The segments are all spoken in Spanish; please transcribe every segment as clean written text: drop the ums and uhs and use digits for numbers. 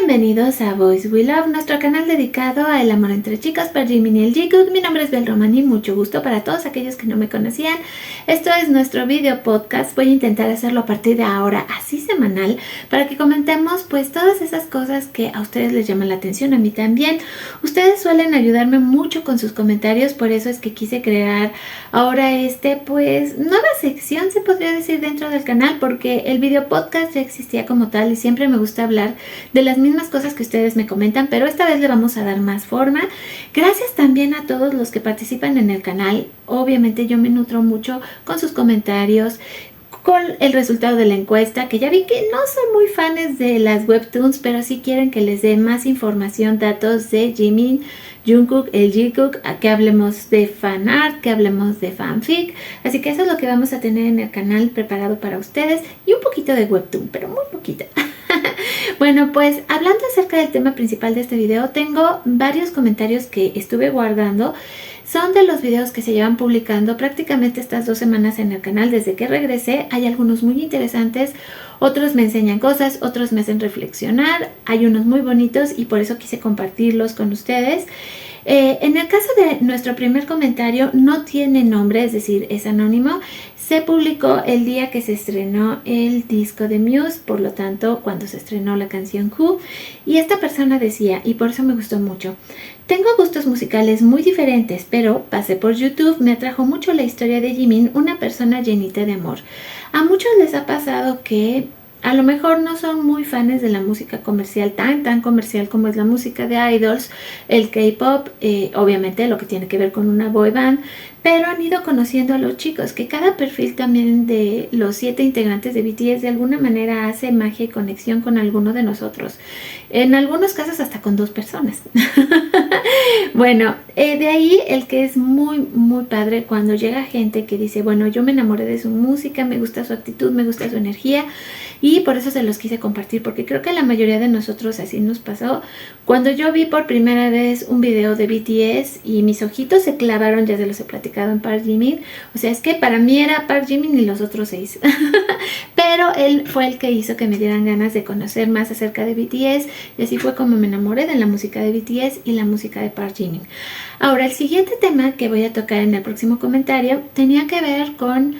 bienvenidos a Boys We Love, nuestro canal dedicado al amor entre chicas por Jimin y el Jungkook. Mi nombre es Bel Romani, mucho gusto para todos aquellos que no me conocían. Esto es nuestro video podcast, voy a intentar hacerlo a partir de ahora, así semanal, para que comentemos pues todas esas cosas que a ustedes les llaman la atención, a mí también. Ustedes suelen ayudarme mucho con sus comentarios, por eso es que quise crear ahora pues nueva sección, se podría decir, dentro del canal, porque el video podcast ya existía como tal y siempre me gusta hablar de las mismas cosas que ustedes me comentan, pero esta vez le vamos a dar más forma. Gracias también a todos los que participan en el canal. Obviamente yo me nutro mucho con sus comentarios, con el resultado de la encuesta, que ya vi que no son muy fans de las webtoons, pero sí quieren que les dé más información, datos de Jimin, Jungkook, el Jungkook, que hablemos de fanart, que hablemos de fanfic. Así que eso es lo que vamos a tener en el canal preparado para ustedes, y un poquito de webtoon, pero muy poquita. Bueno, pues hablando acerca del tema principal de este video, tengo varios comentarios que estuve guardando. Son de los videos que se llevan publicando prácticamente estas 2 semanas en el canal desde que regresé. Hay algunos muy interesantes, otros me enseñan cosas, otros me hacen reflexionar. Hay unos muy bonitos y por eso quise compartirlos con ustedes. En el caso de nuestro primer comentario, no tiene nombre, es decir, es anónimo. Se publicó el día que se estrenó el disco de Muse, por lo tanto, cuando se estrenó la canción Who. Y esta persona decía, y por eso me gustó mucho: tengo gustos musicales muy diferentes, pero pasé por YouTube, me atrajo mucho la historia de Jimin, una persona llenita de amor. A muchos les ha pasado que a lo mejor no son muy fans de la música comercial, tan comercial como es la música de idols, el K-pop, obviamente lo que tiene que ver con una boy band, pero han ido conociendo a los chicos, que cada perfil también de los 7 integrantes de BTS de alguna manera hace magia y conexión con alguno de nosotros. En algunos casos hasta con 2 personas. Bueno, de ahí el que es muy padre cuando llega gente que dice, bueno, yo me enamoré de su música, me gusta su actitud, me gusta su energía, y por eso se los quise compartir, porque creo que la mayoría de nosotros así nos pasó. Cuando yo vi por primera vez un video de BTS y mis ojitos se clavaron, ya se los he platicado, en Park Jimin. O sea, es que para mí era Park Jimin y los otros 6. Pero él fue el que hizo que me dieran ganas de conocer más acerca de BTS, y así fue como me enamoré de la música de BTS y la música de Park Jimin. Ahora, el siguiente tema que voy a tocar en el próximo comentario tenía que ver con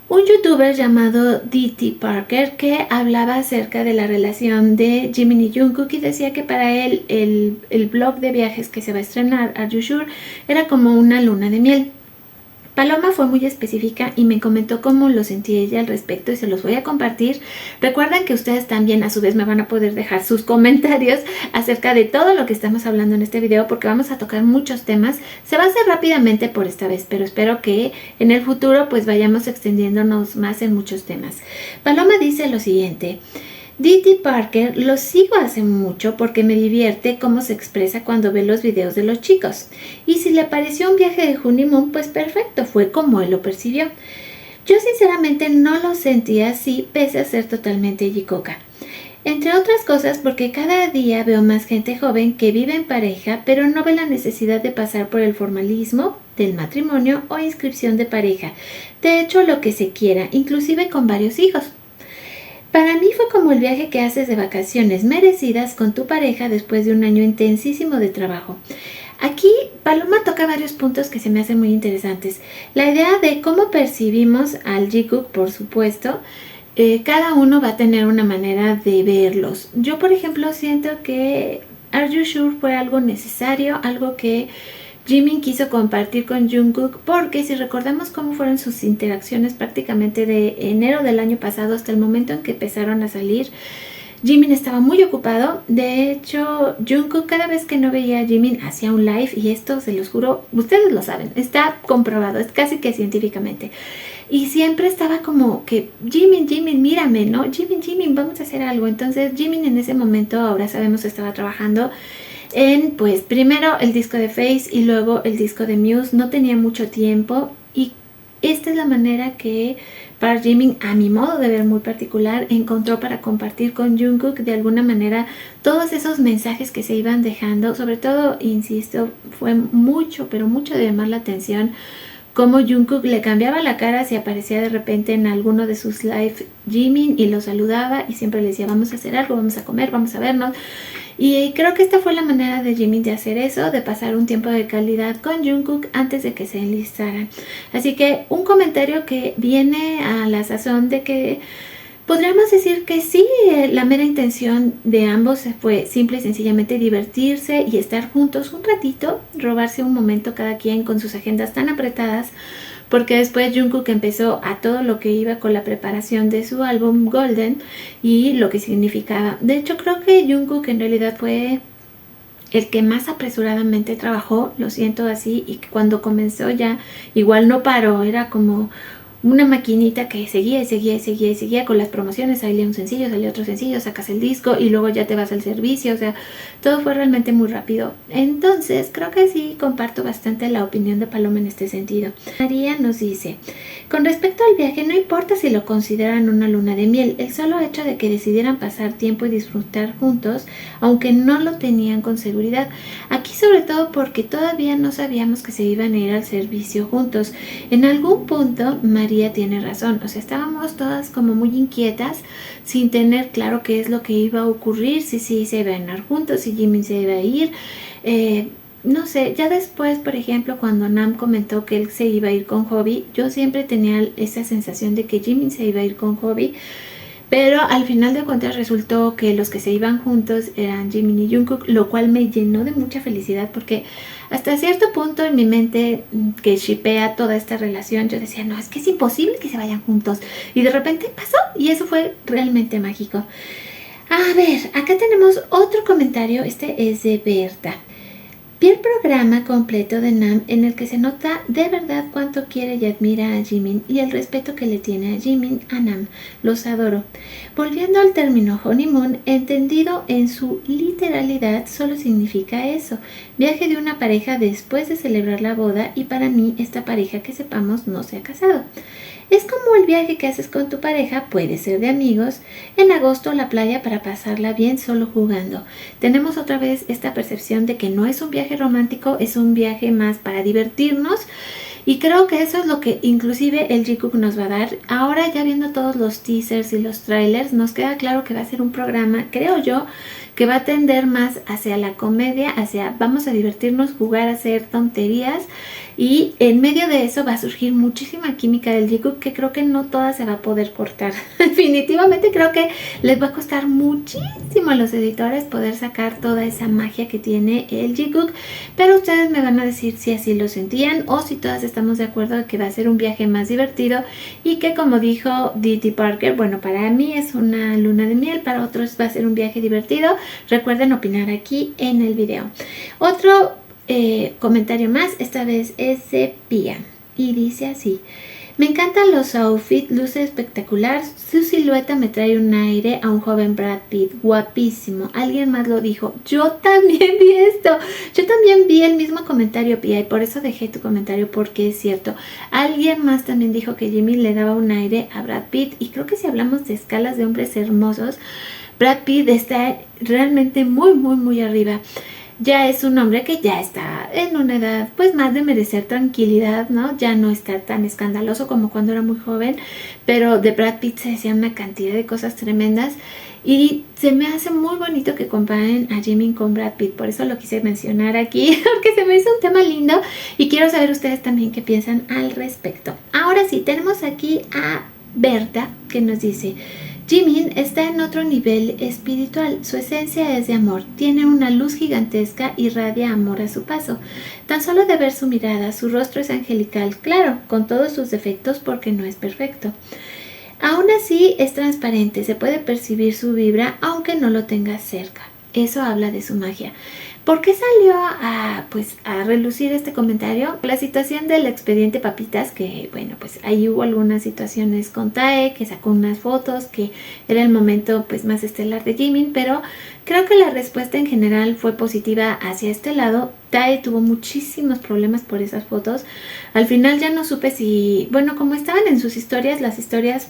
un youtuber llamado D.T. Parker, que hablaba acerca de la relación de Jimin y Jungkook, y decía que para él el blog de viajes que se va a estrenar, Are You Sure, era como una luna de miel. Paloma fue muy específica y me comentó cómo lo sentía ella al respecto, y se los voy a compartir. Recuerden que ustedes también a su vez me van a poder dejar sus comentarios acerca de todo lo que estamos hablando en este video, porque vamos a tocar muchos temas. Se va a hacer rápidamente por esta vez, pero espero que en el futuro pues vayamos extendiéndonos más en muchos temas. Paloma dice lo siguiente: D.T. Parker lo sigo hace mucho porque me divierte cómo se expresa cuando ve los videos de los chicos. Y si le pareció un viaje de honeymoon, pues perfecto, fue como él lo percibió. Yo sinceramente no lo sentía así, pese a ser totalmente Jikoka. Entre otras cosas porque cada día veo más gente joven que vive en pareja, pero no ve la necesidad de pasar por el formalismo del matrimonio o inscripción de pareja. De hecho, lo que se quiera, inclusive con varios hijos. Para mí fue como el viaje que haces de vacaciones merecidas con tu pareja después de un año intensísimo de trabajo. Aquí Paloma toca varios puntos que se me hacen muy interesantes. La idea de cómo percibimos al Jungkook, por supuesto. Cada uno va a tener una manera de verlos. Yo, por ejemplo, siento que Are You Sure fue algo necesario, algo que Jimin quiso compartir con Jungkook, porque si recordamos cómo fueron sus interacciones prácticamente de enero del año pasado hasta el momento en que empezaron a salir, Jimin estaba muy ocupado. De hecho, Jungkook cada vez que no veía a Jimin hacía un live, y esto se los juro, ustedes lo saben, está comprobado, es casi que científicamente. Y siempre estaba como que, Jimin, mírame, ¿no? Jimin, vamos a hacer algo. Entonces Jimin en ese momento, ahora sabemos, estaba trabajando en, pues, primero el disco de Face y luego el disco de Muse. No tenía mucho tiempo, y esta es la manera que Park Jimin, a mi modo de ver muy particular, encontró para compartir con Jungkook de alguna manera todos esos mensajes que se iban dejando. Sobre todo, insisto, fue mucho, pero mucho de llamar la atención Como Jungkook le cambiaba la cara si aparecía de repente en alguno de sus live Jimin y lo saludaba y siempre le decía vamos a hacer algo, vamos a comer, vamos a vernos. Y creo que esta fue la manera de Jimin de hacer eso, de pasar un tiempo de calidad con Jungkook antes de que se enlistaran. Así que un comentario que viene a la sazón de que podríamos decir que sí, la mera intención de ambos fue simple y sencillamente divertirse y estar juntos un ratito, robarse un momento cada quien con sus agendas tan apretadas, porque después Jungkook empezó a todo lo que iba con la preparación de su álbum Golden y lo que significaba. De hecho, creo que Jungkook en realidad fue el que más apresuradamente trabajó, lo siento así, y que cuando comenzó ya igual no paró, era como una maquinita que seguía y seguía y seguía y seguía con las promociones, salía un sencillo, salía otro sencillo, sacas el disco y luego ya te vas al servicio, o sea, todo fue realmente muy rápido. Entonces, creo que sí comparto bastante la opinión de Paloma en este sentido. María nos dice, con respecto al viaje, no importa si lo consideran una luna de miel, el solo hecho de que decidieran pasar tiempo y disfrutar juntos, aunque no lo tenían con seguridad. Aquí sobre todo porque todavía no sabíamos que se iban a ir al servicio juntos. En algún punto, María tiene razón, o sea, estábamos todas como muy inquietas, sin tener claro qué es lo que iba a ocurrir, si se iban a ir juntos, si Jimin se iba a ir, no sé, ya después, por ejemplo, cuando Nam comentó que él se iba a ir con Hobby, yo siempre tenía esa sensación de que Jimin se iba a ir con Hobby, pero al final de cuentas resultó que los que se iban juntos eran Jimin y Jungkook, lo cual me llenó de mucha felicidad porque hasta cierto punto en mi mente que shippea toda esta relación, yo decía, no, es que es imposible que se vayan juntos. Y de repente pasó y eso fue realmente mágico. A ver, acá tenemos otro comentario, este es de Berta. Vi el programa completo de Nam en el que se nota de verdad cuánto quiere y admira a Jimin y el respeto que le tiene a Jimin a Nam. Los adoro. Volviendo al término honeymoon, entendido en su literalidad, solo significa eso. Viaje de una pareja después de celebrar la boda y para mí esta pareja que sepamos no se ha casado. Es como el viaje que haces con tu pareja, puede ser de amigos, en agosto a la playa para pasarla bien solo jugando. Tenemos otra vez esta percepción de que no es un viaje romántico, es un viaje más para divertirnos. Y creo que eso es lo que inclusive el Jikook nos va a dar. Ahora ya viendo todos los teasers y los trailers, nos queda claro que va a ser un programa, creo yo, que va a tender más hacia la comedia, hacia vamos a divertirnos, jugar, hacer tonterías. Y en medio de eso va a surgir muchísima química del Jikook que creo que no toda se va a poder cortar. Definitivamente creo que les va a costar muchísimo a los editores poder sacar toda esa magia que tiene el Jikook. Pero ustedes me van a decir si así lo sentían o si todas estamos de acuerdo de que va a ser un viaje más divertido y que, como dijo D.T. Parker, bueno, para mí es una luna de miel, para otros va a ser un viaje divertido. Recuerden opinar aquí en el video. Otro comentario más, esta vez es de Pia y dice así: me encantan los outfits, luce espectacular, su silueta me trae un aire a un joven Brad Pitt, guapísimo. Alguien más lo dijo, yo también vi esto, yo también vi el mismo comentario, Pia, y por eso dejé tu comentario porque es cierto. Alguien más también dijo que Jimmy le daba un aire a Brad Pitt y creo que si hablamos de escalas de hombres hermosos, Brad Pitt está realmente muy arriba. Ya es un hombre que ya está en una edad pues más de merecer tranquilidad, ¿no? Ya no está tan escandaloso como cuando era muy joven, pero de Brad Pitt se decían una cantidad de cosas tremendas y se me hace muy bonito que comparen a Jimin con Brad Pitt, por eso lo quise mencionar aquí, porque se me hizo un tema lindo y quiero saber ustedes también qué piensan al respecto. Ahora sí, tenemos aquí a Berta que nos dice: Jimin está en otro nivel espiritual, su esencia es de amor, tiene una luz gigantesca y radia amor a su paso. Tan solo de ver su mirada, su rostro es angelical, claro, con todos sus defectos porque no es perfecto. Aún así es transparente, se puede percibir su vibra aunque no lo tengas cerca. Eso habla de su magia. ¿Por qué salió a relucir este comentario? La situación del expediente Papitas, que bueno, pues ahí hubo algunas situaciones con Tae, que sacó unas fotos, que era el momento pues más estelar de Jimin, pero creo que la respuesta en general fue positiva hacia este lado. Tae tuvo muchísimos problemas por esas fotos. Al final ya no supe si, bueno, como estaban en sus historias, las historias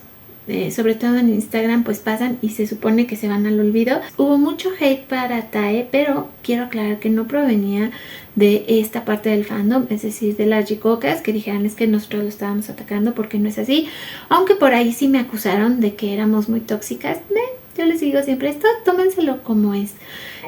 sobre todo en Instagram, pues pasan y se supone que se van al olvido. Hubo mucho hate para Tae, pero quiero aclarar que no provenía de esta parte del fandom, es decir, de las jicocas que dijeran es que nosotros lo estábamos atacando, porque no es así. Aunque por ahí sí me acusaron de que éramos muy tóxicas. Yo les digo siempre esto, tómenselo como es.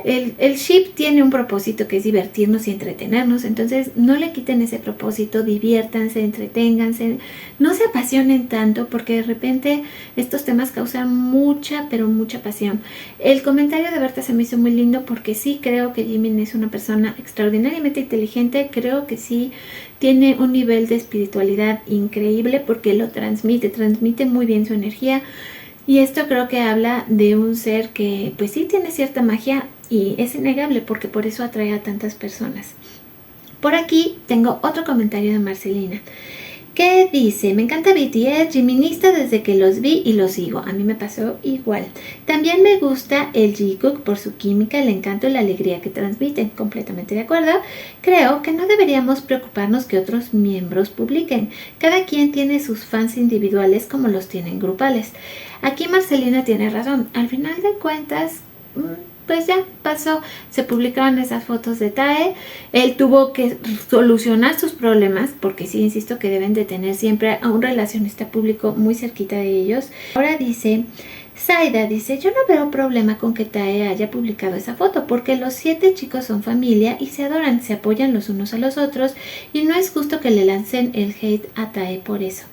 El ship tiene un propósito que es divertirnos y entretenernos, entonces no le quiten ese propósito, diviértanse, entreténganse, no se apasionen tanto, porque de repente estos temas causan mucha, pero mucha pasión. El comentario de Berta se me hizo muy lindo, porque sí creo que Jimin es una persona extraordinariamente inteligente, creo que sí tiene un nivel de espiritualidad increíble, porque lo transmite muy bien su energía. Y esto creo que habla de un ser que pues sí tiene cierta magia y es innegable, porque por eso atrae a tantas personas. Por aquí tengo otro comentario de Marcelina que dice: me encanta BTS, Jiminista desde que los vi y los sigo. A mí me pasó igual. También me gusta el Jungkook por su química, el encanto y la alegría que transmiten. Completamente de acuerdo. Creo que no deberíamos preocuparnos que otros miembros publiquen. Cada quien tiene sus fans individuales como los tienen grupales. Aquí Marcelina tiene razón. Al final de cuentas, pues ya pasó, se publicaron esas fotos de Tae, él tuvo que solucionar sus problemas, porque sí, insisto que deben de tener siempre a un relacionista público muy cerquita de ellos. Ahora dice, Zaida dice, yo no veo problema con que Tae haya publicado esa foto, porque los 7 chicos son familia y se adoran, se apoyan los unos a los otros, y no es justo que le lancen el hate a Tae por eso.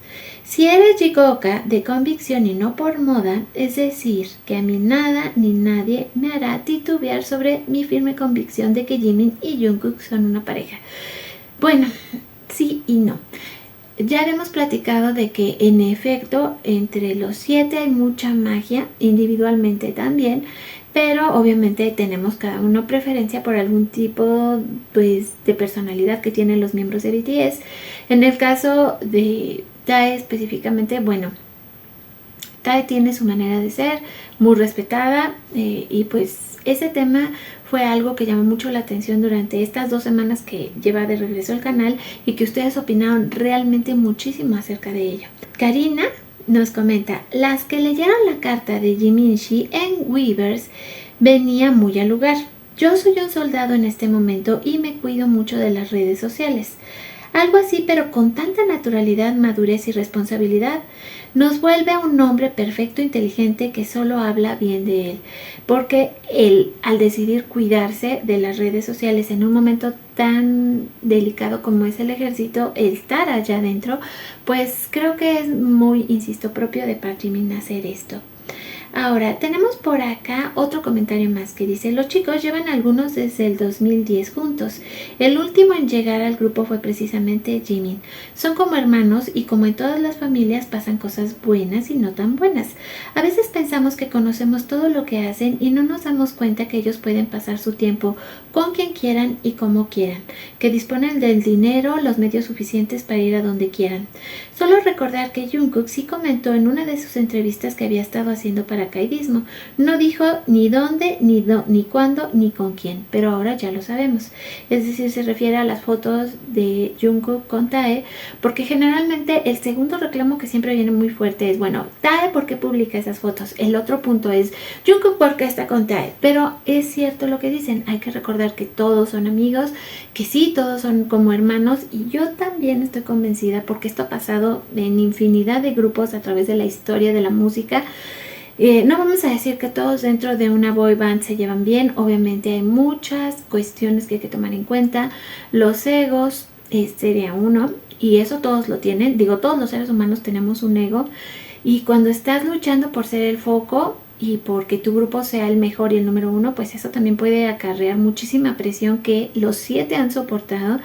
Si eres Jikoka de convicción y no por moda, es decir, que a mí nada ni nadie me hará titubear sobre mi firme convicción de que Jimin y Jungkook son una pareja. Bueno, sí y no. Ya hemos platicado de que en efecto entre los 7 hay mucha magia, individualmente también, pero obviamente tenemos cada uno preferencia por algún tipo pues, de personalidad que tienen los miembros de BTS. En el caso de Tae específicamente, bueno, Tae tiene su manera de ser, muy respetada, y pues ese tema fue algo que llamó mucho la atención durante estas 2 semanas que lleva de regreso al canal y que ustedes opinaron realmente muchísimo acerca de ello. Karina nos comenta, las que leyeron la carta de Jiminshi en Weverse venía muy al lugar. Yo soy un soldado en este momento y me cuido mucho de las redes sociales. Algo así, pero con tanta naturalidad, madurez y responsabilidad, nos vuelve a un hombre perfecto, inteligente, que solo habla bien de él. Porque él, al decidir cuidarse de las redes sociales en un momento tan delicado como es el ejército, el estar allá adentro, pues creo que es muy, insisto, propio de Park Jimin hacer esto. Ahora, tenemos por acá otro comentario más que dice, los chicos llevan algunos desde el 2010 juntos. El último en llegar al grupo fue precisamente Jimin. Son como hermanos y como en todas las familias pasan cosas buenas y no tan buenas. A veces pensamos que conocemos todo lo que hacen y no nos damos cuenta que ellos pueden pasar su tiempo con quien quieran y como quieran, que disponen del dinero, los medios suficientes para ir a donde quieran. Solo recordar que Jungkook sí comentó en una de sus entrevistas que había estado haciendo paracaidismo. No dijo ni dónde, ni cuándo, ni con quién, pero ahora ya lo sabemos. Es decir, se refiere a las fotos de Jungkook con Tae, porque generalmente el segundo reclamo que siempre viene muy fuerte es, bueno, Tae, ¿por qué publica esas fotos? El otro punto es, Jungkook, ¿por qué está con Tae? Pero es cierto lo que dicen, hay que recordar que todos son amigos, que sí, todos son como hermanos, y yo también estoy convencida, porque esto ha pasado en infinidad de grupos a través de la historia de la música. No vamos a decir que todos dentro de una boy band se llevan bien, obviamente hay muchas cuestiones que hay que tomar en cuenta, los egos sería uno, y eso todos lo tienen, digo, todos los seres humanos tenemos un ego, y cuando estás luchando por ser el foco y porque tu grupo sea el mejor y el número 1, pues eso también puede acarrear muchísima presión que los 7 han soportado,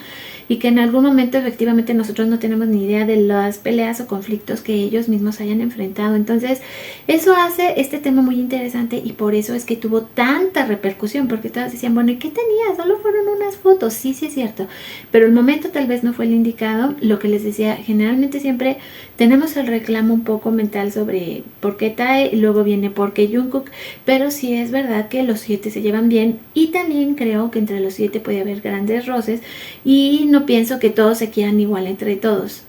y que en algún momento efectivamente nosotros no tenemos ni idea de las peleas o conflictos que ellos mismos hayan enfrentado. Entonces eso hace este tema muy interesante, y por eso es que tuvo tanta repercusión, porque todos decían, bueno, ¿y qué tenía? Solo fueron unas fotos. Sí, sí es cierto, pero el momento tal vez no fue el indicado. Lo que les decía, generalmente siempre tenemos el reclamo un poco mental sobre por qué Tae, y luego viene por qué Jungkook, pero sí es verdad que los 7 se llevan bien, y también creo que entre los 7 puede haber grandes roces, y no pienso que todos se quieran igual entre todos.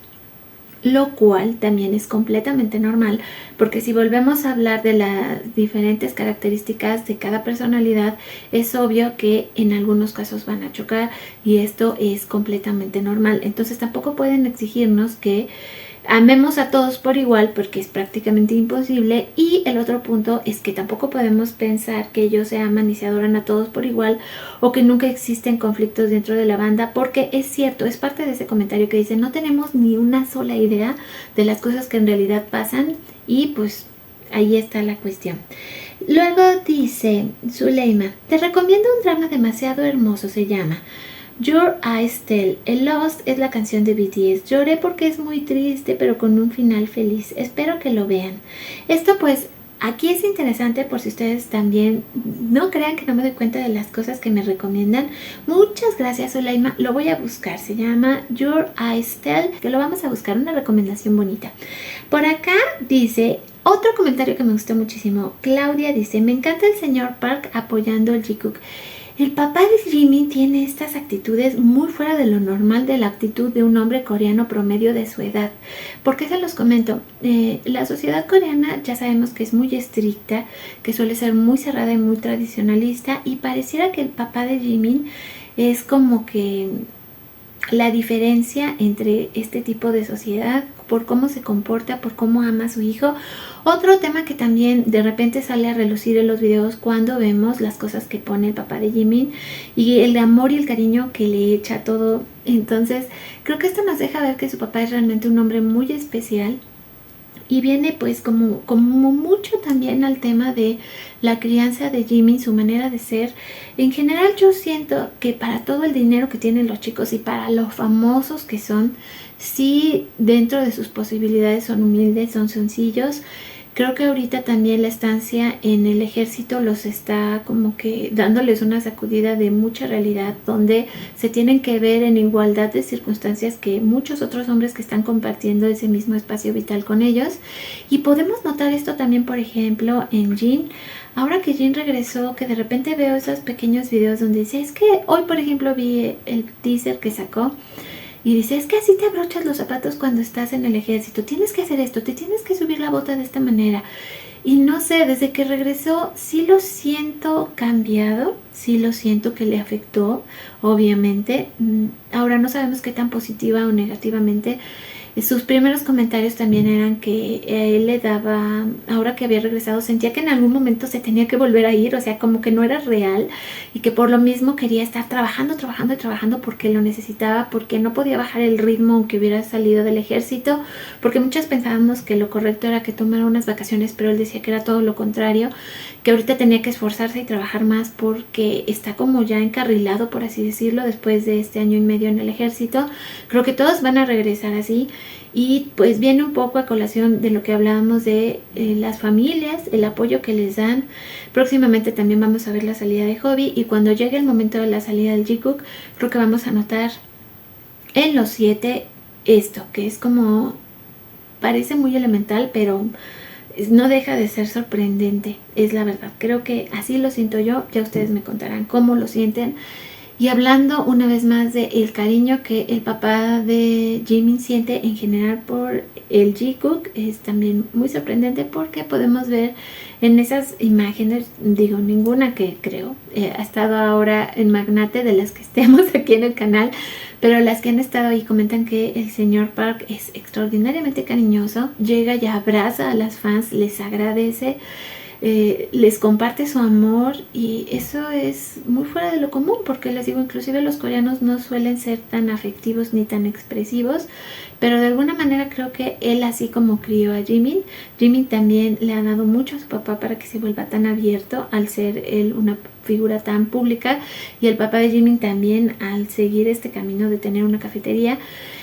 lo cual también es completamente normal, porque si volvemos a hablar de las diferentes características de cada personalidad, es obvio que en algunos casos van a chocar y esto es completamente normal. Entonces tampoco pueden exigirnos que amemos a todos por igual, porque es prácticamente imposible. Y el otro punto es que tampoco podemos pensar que ellos se aman y se adoran a todos por igual, o que nunca existen conflictos dentro de la banda, porque es cierto, es parte de ese comentario que dice, no tenemos ni una sola idea de las cosas que en realidad pasan, y pues ahí está la cuestión. Luego dice Zuleima, te recomiendo un drama demasiado hermoso, se llama Your Eyes Tell. El Lost es la canción de BTS. Lloré porque es muy triste, pero con un final feliz. Espero que lo vean. Esto pues aquí es interesante por si ustedes también no crean que no me doy cuenta de las cosas que me recomiendan. Muchas gracias, Zuleima. Lo voy a buscar. Se llama Your Eyes Tell, que lo vamos a buscar. Una recomendación bonita. Por acá dice otro comentario que me gustó muchísimo. Claudia dice, me encanta el señor Park apoyando el Jikook. El papá de Jimin tiene estas actitudes muy fuera de lo normal de la actitud de un hombre coreano promedio de su edad. ¿Por qué se los comento? La sociedad coreana ya sabemos que es muy estricta, que suele ser muy cerrada y muy tradicionalista, y pareciera que el papá de Jimin es como que la diferencia entre este tipo de sociedad, por cómo se comporta, por cómo ama a su hijo. Otro tema que también de repente sale a relucir en los videos cuando vemos las cosas que pone el papá de Jimin y el amor y el cariño que le echa todo. Entonces creo que esto nos deja ver que su papá es realmente un hombre muy especial. Y viene pues como mucho también al tema de la crianza de Jimin, su manera de ser. En general yo siento que para todo el dinero que tienen los chicos y para lo famosos que son, sí dentro de sus posibilidades son humildes, son sencillos. Creo que ahorita también la estancia en el ejército los está como que dándoles una sacudida de mucha realidad, donde se tienen que ver en igualdad de circunstancias que muchos otros hombres que están compartiendo ese mismo espacio vital con ellos. Y podemos notar esto también, por ejemplo, en Jin. Ahora que Jin regresó, que de repente veo esos pequeños videos donde dice, es que hoy, por ejemplo, vi el teaser que sacó, y dice, es que así te abrochas los zapatos cuando estás en el ejército. Tienes que hacer esto, te tienes que subir la bota de esta manera. Y no sé, desde que regresó sí lo siento cambiado, sí lo siento que le afectó, obviamente. Ahora no sabemos qué tan positiva o negativamente. Sus primeros comentarios también eran que él le daba, ahora que había regresado, sentía que en algún momento se tenía que volver a ir, o sea, como que no era real, y que por lo mismo quería estar trabajando porque lo necesitaba, porque no podía bajar el ritmo aunque hubiera salido del ejército, porque muchas pensábamos que lo correcto era que tomara unas vacaciones, pero él decía que era todo lo contrario, que ahorita tenía que esforzarse y trabajar más porque está como ya encarrilado, por así decirlo, después de este año y medio en el ejército. Creo que todos van a regresar así. Y pues viene un poco a colación de lo que hablábamos de las familias, el apoyo que les dan. Próximamente también vamos a ver la salida de Hobby, y cuando llegue el momento de la salida del Jikook, creo que vamos a notar en los 7 esto, que es como, parece muy elemental, pero no deja de ser sorprendente, es la verdad. Creo que así lo siento yo, ya ustedes me contarán cómo lo sienten. Y hablando una vez más de el cariño que el papá de Jimin siente en general por el Jikook, es también muy sorprendente porque podemos ver en esas imágenes, digo, ninguna que creo ha estado ahora en Magnate de las que estemos aquí en el canal, pero las que han estado ahí comentan que el señor Park es extraordinariamente cariñoso, llega y abraza a las fans, les agradece, les comparte su amor, y eso es muy fuera de lo común, porque les digo, inclusive los coreanos no suelen ser tan afectivos ni tan expresivos, pero de alguna manera creo que él, así como crió a Jimin también le ha dado mucho a su papá para que se vuelva tan abierto al ser él una figura tan pública, y el papá de Jimin también al seguir este camino de tener una cafetería,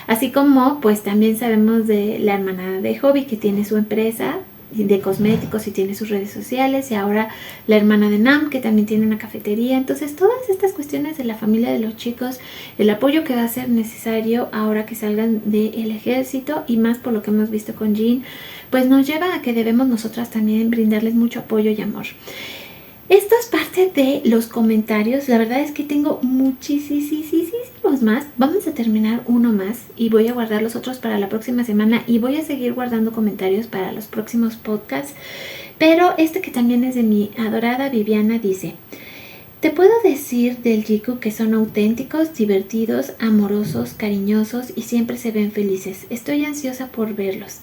así como pues también sabemos de la hermana de Hobby, que tiene su empresa de cosméticos y tiene sus redes sociales, y ahora la hermana de Nam, que también tiene una cafetería. Entonces todas estas cuestiones de la familia de los chicos, el apoyo que va a ser necesario ahora que salgan del ejército, y más por lo que hemos visto con Jin, pues nos lleva a que debemos nosotras también brindarles mucho apoyo y amor. Esto es parte de los comentarios. La verdad es que tengo muchísimos más. Vamos a terminar uno más y voy a guardar los otros para la próxima semana y voy a seguir guardando comentarios para los próximos podcasts. Pero este que también es de mi adorada Viviana dice: te puedo decir del Jikook que son auténticos, divertidos, amorosos, cariñosos y siempre se ven felices. Estoy ansiosa por verlos.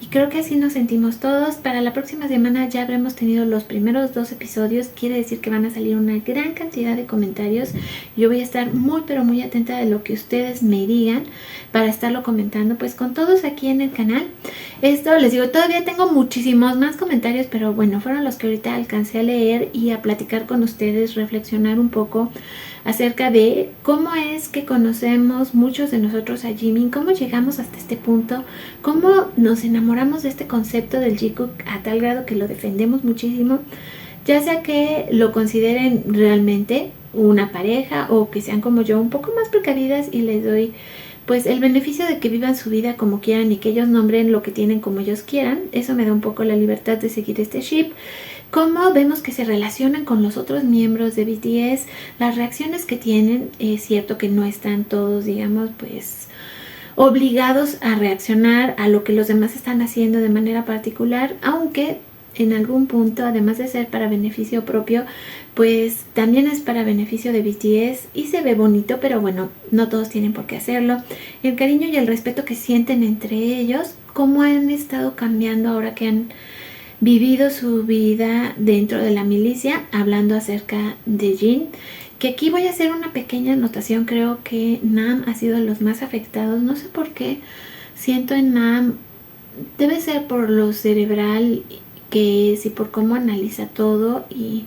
Y creo que así nos sentimos todos. Para la próxima semana ya habremos tenido los primeros 2 episodios. Quiere decir que van a salir una gran cantidad de comentarios. Yo voy a estar muy pero muy atenta de lo que ustedes me digan para estarlo comentando pues con todos aquí en el canal. Esto les digo, todavía tengo muchísimos más comentarios, pero bueno, fueron los que ahorita alcancé a leer y a platicar con ustedes, reflexionar un poco acerca de cómo es que conocemos muchos de nosotros a Jimin, cómo llegamos hasta este punto, cómo nos enamoramos de este concepto del Jikook a tal grado que lo defendemos muchísimo, ya sea que lo consideren realmente una pareja o que sean como yo un poco más precavidas y les doy pues el beneficio de que vivan su vida como quieran y que ellos nombren lo que tienen como ellos quieran. Eso me da un poco la libertad de seguir este ship. Cómo vemos que se relacionan con los otros miembros de BTS, las reacciones que tienen. Es cierto que no están todos, digamos, pues obligados a reaccionar a lo que los demás están haciendo de manera particular, aunque en algún punto, además de ser para beneficio propio, pues también es para beneficio de BTS y se ve bonito, pero bueno, no todos tienen por qué hacerlo. El cariño y el respeto que sienten entre ellos, cómo han estado cambiando ahora que han vivido su vida dentro de la milicia, hablando acerca de Jin, que aquí voy a hacer una pequeña anotación. Creo que Nam ha sido de los más afectados, no sé por qué siento en Nam, debe ser por lo cerebral que es y por cómo analiza todo, y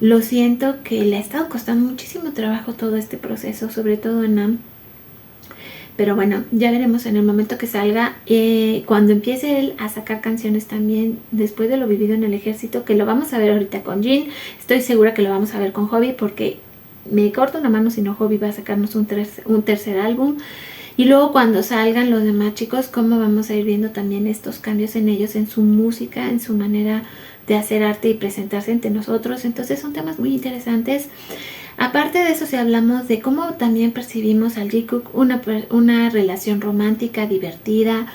lo siento que le ha estado costando muchísimo trabajo todo este proceso, sobre todo en Nam. Pero bueno, ya veremos en el momento que salga, cuando empiece él a sacar canciones también, después de lo vivido en el ejército, que lo vamos a ver ahorita con Jin. Estoy segura que lo vamos a ver con Hobi, porque me corto una mano si no Hobi va a sacarnos un tercer álbum. Y luego cuando salgan los demás chicos, cómo vamos a ir viendo también estos cambios en ellos, en su música, en su manera de hacer arte y presentarse ante nosotros. Entonces son temas muy interesantes. Aparte de eso, si hablamos de cómo también percibimos al Jikook, una relación romántica, divertida,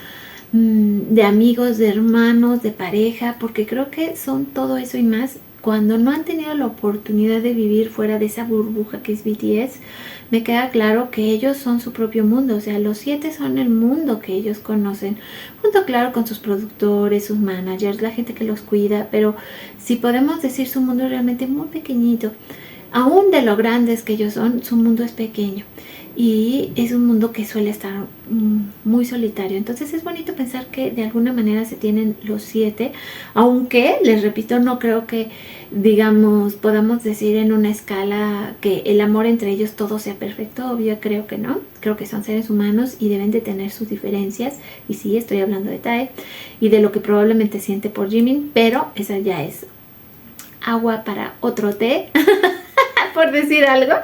de amigos, de hermanos, de pareja, porque creo que son todo eso y más. Cuando no han tenido la oportunidad de vivir fuera de esa burbuja que es BTS, me queda claro que ellos son su propio mundo. O sea, los 7 son el mundo que ellos conocen, junto claro con sus productores, sus managers, la gente que los cuida, pero si podemos decir, su mundo es realmente muy pequeñito. Aún de lo grandes que ellos son, su mundo es pequeño y es un mundo que suele estar muy solitario. Entonces es bonito pensar que de alguna manera se tienen los 7, aunque, les repito, no creo que, digamos, podamos decir en una escala que el amor entre ellos todo sea perfecto. Obvio, creo que no. Creo que son seres humanos y deben de tener sus diferencias. Y sí, estoy hablando de Tae y de lo que probablemente siente por Jimin, pero esa ya es agua para otro té. Por decir algo.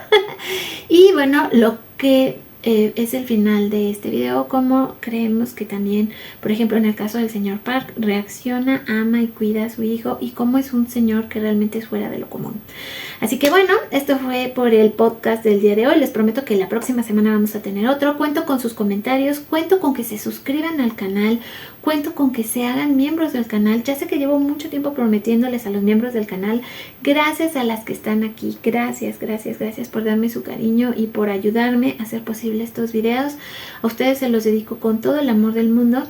Y bueno, lo que es el final de este video, como creemos que también, por ejemplo, en el caso del señor Park, reacciona, ama y cuida a su hijo, y cómo es un señor que realmente es fuera de lo común. Así que bueno, esto fue por el podcast del día de hoy. Les prometo que la próxima semana vamos a tener otro. Cuento con sus comentarios, cuento con que se suscriban al canal, cuento con que se hagan miembros del canal. Ya sé que llevo mucho tiempo prometiéndoles a los miembros del canal. Gracias a las que están aquí. Gracias por darme su cariño y por ayudarme a hacer posible estos videos. A ustedes se los dedico con todo el amor del mundo.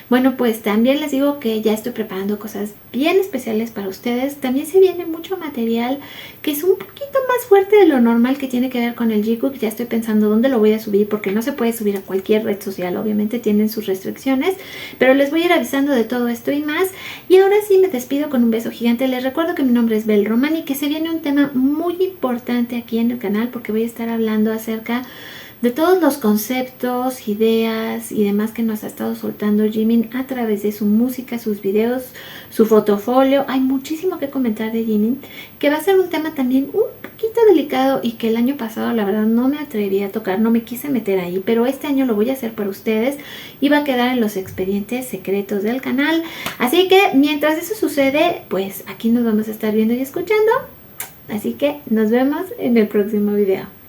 Bueno, pues también les digo que ya estoy preparando cosas bien especiales para ustedes. También se viene mucho material que es un poquito más fuerte de lo normal, que tiene que ver con el Jikook. Ya estoy pensando dónde lo voy a subir, porque no se puede subir a cualquier red social. Obviamente tienen sus restricciones, pero les voy a ir avisando de todo esto y más. Y ahora sí me despido con un beso gigante. Les recuerdo que mi nombre es Bel Román y que se viene un tema muy importante aquí en el canal, porque voy a estar hablando acerca de todos los conceptos, ideas y demás que nos ha estado soltando Jimin a través de su música, sus videos, su fotofolio. Hay muchísimo que comentar de Jimin, que va a ser un tema también un poquito delicado y que el año pasado la verdad no me atreví a tocar, no me quise meter ahí, pero este año lo voy a hacer para ustedes y va a quedar en los expedientes secretos del canal. Así que mientras eso sucede, pues aquí nos vamos a estar viendo y escuchando. Así que nos vemos en el próximo video.